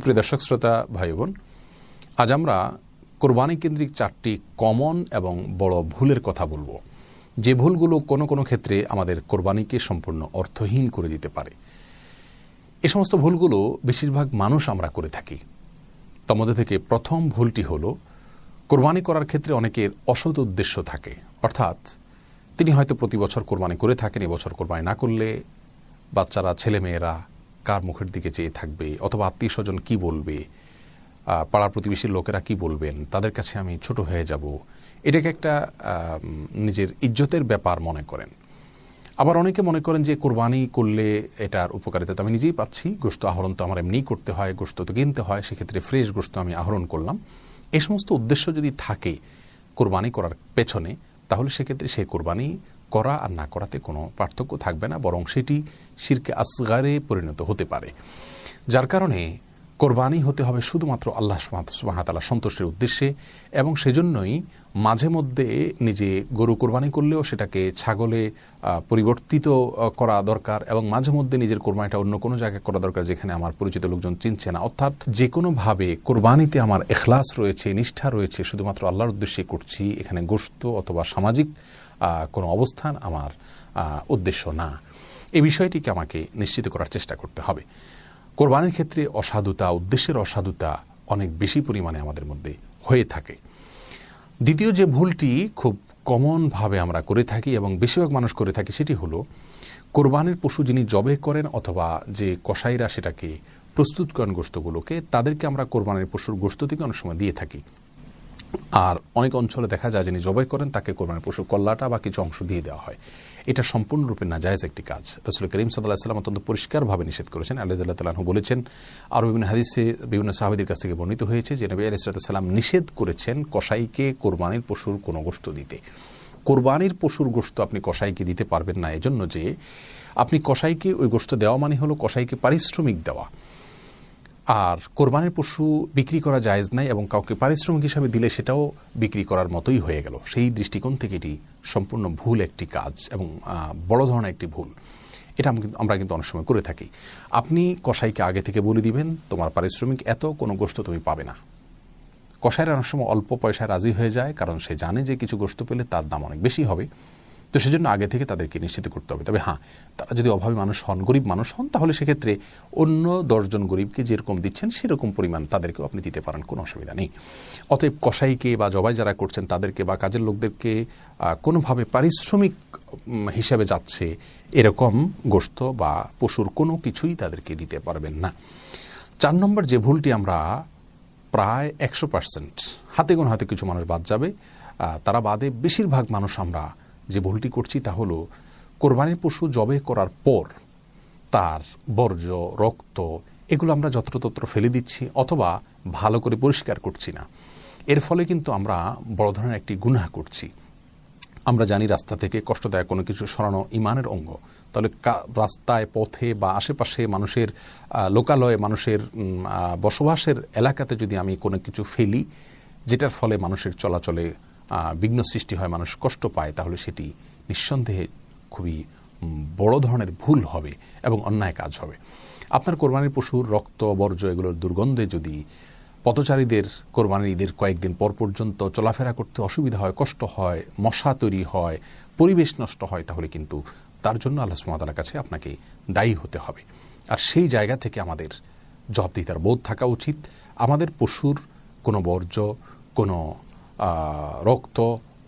সুপ্রিয় দর্শক শ্রোতা ভাই বোন, আজ আমরা কোরবানি কেন্দ্রিক 4টি কমন এবং বড় ভুলের কথা বলবো, যে ভুলগুলো কোনো কোনো ক্ষেত্রে আমাদের কোরবানিকে সম্পূর্ণ অর্থহীন করে দিতে পারে। এ সমস্ত ভুলগুলো বেশিরভাগ মানুষ আমরা করে থাকি। তার মধ্যে থেকে প্রথম ভুলটি হলো, কোরবানি করার ক্ষেত্রে অনেকের অসৎ উদ্দেশ্য থাকে। অর্থাৎ তিনি হয়তো প্রতি বছর কোরবানি করে থাকেন, এবছর কোরবানি না করলে বাচ্চারা, ছেলেমেয়েরা কার মুখের দিকে চেয়ে থাকবে, অথবা আত্মীয় স্বজন কী বলবে, পাড়া প্রতিবেশীর লোকেরা কি বলবেন, তাদের কাছে আমি ছোট হয়ে যাব, এটাকে একটা নিজের ইজ্জতের ব্যাপার মনে করেন। আবার অনেকে মনে করেন যে কোরবানি করলে এটার উপকারিতা তো আমি নিজেই পাচ্ছি, গোশত আহরণ তো আমার এমনিই করতে হয়, গোশত তো কিনতে হয়, সেক্ষেত্রে ফ্রেশ গোশত আমি আহরণ করলাম। এই সমস্ত উদ্দেশ্য যদি থাকে কোরবানি করার পেছনে, তাহলে সেক্ষেত্রে সেই কোরবানি করা আর না করাতে কোনো পার্থক্য থাকবে না, বরং সেটি শিরকে আসগারে পরিণত হতে পারে। যার কারণে কোরবানি হতে হবে শুধুমাত্র আল্লাহ সুবহানাহু ওয়া তাআলার সন্তুষ্টির উদ্দেশ্যে, এবং সেজন্যই মাঝে মধ্যে নিজে গরু কোরবানি করলেও সেটাকে ছাগলে পরিবর্তিত করা দরকার, এবং মাঝে মধ্যে নিজের কোরবানিটা অন্য কোনো জায়গায় করা দরকার যেখানে আমার পরিচিত লোকজন চিনছে না। অর্থাৎ যে কোনোভাবে কোরবানিতে আমার ইখলাস রয়েছে, নিষ্ঠা রয়েছে, শুধুমাত্র আল্লাহর উদ্দেশ্যে করছি, এখানে গোশত অথবা সামাজিক কোনো অবস্থান আমার উদ্দেশ্য না। এই বিষয়টিকে আমাকে নিশ্চিত করার চেষ্টা করতে হবে। কোরবানির ক্ষেত্রে অসাধুতা, উদ্দেশ্যের অসাধুতা অনেক বেশি পরিমাণে আমাদের মধ্যে হয়ে থাকে। দ্বিতীয় যে ভুলটি খুব কমনভাবে আমরা করে থাকি এবং বেশিরভাগ মানুষ করে থাকি, সেটি হলো কোরবানির পশু যিনি জবে করেন অথবা যে কসাইরা সেটাকে প্রস্তুত করেন গোশতগুলোকে, তাদেরকে আমরা কোরবানির পশুর গোশত থেকে অনেক সময় দিয়ে থাকি। আর অনেক অঞ্চলে দেখা যায় যিনি জবাই করেন তাকে কোরবানির পশুর কল্লাটা বা কিছু অংশ দিয়ে দেওয়া হয়। এটা সম্পূর্ণরূপে নাজায়েজ একটি কাজ। রাসূল করিম সাল্লাল্লাহু আলাইহি ওয়াসাল্লাম অত্যন্ত পরিষ্কারভাবে নিষেধ করেছেন। আলী রাদিয়াল্লাহু তাআলা আনহু বলেছেন, আর বিভিন্ন হাদিসে বিভিন্ন সাহাবীদের কাছ থেকে বর্ণিত হয়েছে যে নবী আলাইহিস সালাম নিষেধ করেছেন কসাইকে কোরবানির পশুর কোনো গোশত দিতে। কোরবানির পশুর গোশত আপনি কসাইকে দিতে পারবেন না, এজন্য যে আপনি কসাইকে ওই গোশত দেওয়া মানে হলো কসাইকে পারিশ্রমিক দেওয়া। আর কোরবানির পশু বিক্রি করা জায়েজ নাই, এবং কাউকে পারিশ্রমিক হিসাবে দিলে সেটাও বিক্রি করার মতোই হয়ে গেল। সেই দৃষ্টিকোণ থেকে এটি সম্পূর্ণ ভুল একটি কাজ এবং বড় ধরনের একটি ভুল। এটা আমরা কিন্তু অনেক সময় করে থাকি। আপনি কসাইকে আগে থেকে বলে দিবেন, তোমার পারিশ্রমিক এত, কোনো গোশত তুমি পাবে না। কসাইরা অনেক সময় অল্প পয়সায় রাজি হয়ে যায়, কারণ সে জানে যে কিছু গোশত পেলে তার দাম অনেক বেশি হবে। তো সেজন্য আগে থেকে তাদেরকে নিশ্চিত করতে হবে। তবে হ্যাঁ, তারা যদি অভাবী মানুষ হন, গরিব মানুষ হন, তাহলে সেক্ষেত্রে অন্য 10 জন গরিবকে যেরকম দিচ্ছেন সেরকম পরিমাণ তাদেরকেও আপনি দিতে পারেন, কোনো অসুবিধা নেই। অতএব কসাইকে বা জবাই যারা করছেন তাদেরকে বা কাজের লোকদেরকে কোনোভাবে পারিশ্রমিক হিসাবে যাচ্ছে এরকম গোশত বা পশুর কোনো কিছুই তাদেরকে দিতে পারবেন না। 4 নম্বর যে ভুলটি আমরা প্রায় 100%, হাতে গোনা হয়তো কিছু মানুষ বাদ যাবে, তারা বাদে বেশিরভাগ মানুষ আমরা যে ভুলটি করছি তা হলো কোরবানির পশু জবে করার পর তার বর্জ্য, রক্ত এগুলো আমরা যত্রতত্র ফেলে দিচ্ছি অথবা ভালো করে পরিষ্কার করছি না। এর ফলে কিন্তু আমরা বড় ধরনের একটি গুনাহ করছি। আমরা জানি রাস্তা থেকে কষ্টদায়ক কোনো কিছু সরানো ঈমানের অঙ্গ। তাহলে রাস্তায়, পথে বা আশেপাশে মানুষের লোকালয়ে, মানুষের বসবাসের এলাকাতে যদি আমি কোনো কিছু ফেলি যেটার ফলে মানুষের চলাচলে বিঘ্ন সৃষ্টি হয়, মানুষ কষ্ট পায়, তাহলে সেটি নিঃসন্দেহে খুবই বড় ধরনের ভুল হবে এবং অন্যায় কাজ হবে। আপনার কোরবানির পশুর রক্ত, বর্জ্য এগুলোর দুর্গন্ধে যদি পথচারীদের কোরবানির ঈদের কয়েকদিন পর পর্যন্ত চলাফেরা করতে অসুবিধা হয়, কষ্ট হয়, মশা তৈরি হয়, পরিবেশ নষ্ট হয়, তাহলে কিন্তু তার জন্য আল্লাহ সুবহানাহু ওয়া তাআলার কাছে আপনাকে দায়ী হতে হবে। আর সেই জায়গা থেকে আমাদের জবাবদিহিতার বোধ থাকা উচিত। আমাদের পশুর কোনো বর্জ্য, কোনো রক্ত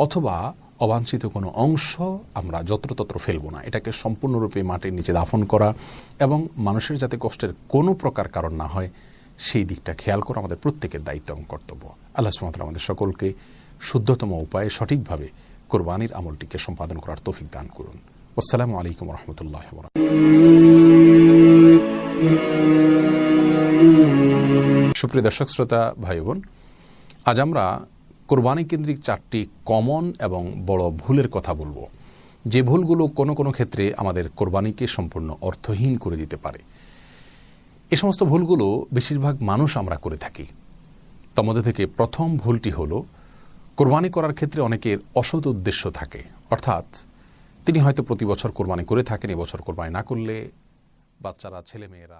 অথবা অবাঞ্ছিত কোনো অংশ আমরা যত্রতত্র ফেলবো না। এটাকে সম্পূর্ণরূপে মাটির নিচে দাফন করা এবং মানুষের যাতে কষ্টের কোনো প্রকার কারণ না হয় সেই দিকটা খেয়াল করা আমাদের প্রত্যেকের দায়িত্ব এবং কর্তব্য। আল্লাহ সুবহানাহু ওয়া তাআলা আমাদের সকলকে শুদ্ধতম উপায়ে সঠিকভাবে কোরবানির আমলটিকে সম্পাদন করার তৌফিক দান করুন। আসসালামু আলাইকুম ওয়া রাহমাতুল্লাহি ওয়া বারাকাতুহু। সুপ্রিয় দর্শক শ্রোতা ভাই বোন, আজ আমরা কোরবানি কেন্দ্রিক 4টি কমন এবং বড় ভুলের কথা বলবো, যে ভুলগুলো কোনো কোনো ক্ষেত্রে আমাদের কোরবানিকে সম্পূর্ণ অর্থহীন করে দিতে পারে। এ সমস্ত ভুলগুলো বেশিরভাগ মানুষ আমরা করে থাকি। তার মধ্যে থেকে প্রথম ভুলটি হলো, কোরবানি করার ক্ষেত্রে অনেকের অসৎ উদ্দেশ্য থাকে। অর্থাৎ তিনি হয়তো প্রতি বছর কোরবানি করে থাকেন, এবছর কোরবানি না করলে বাচ্চারা, ছেলেমেয়েরা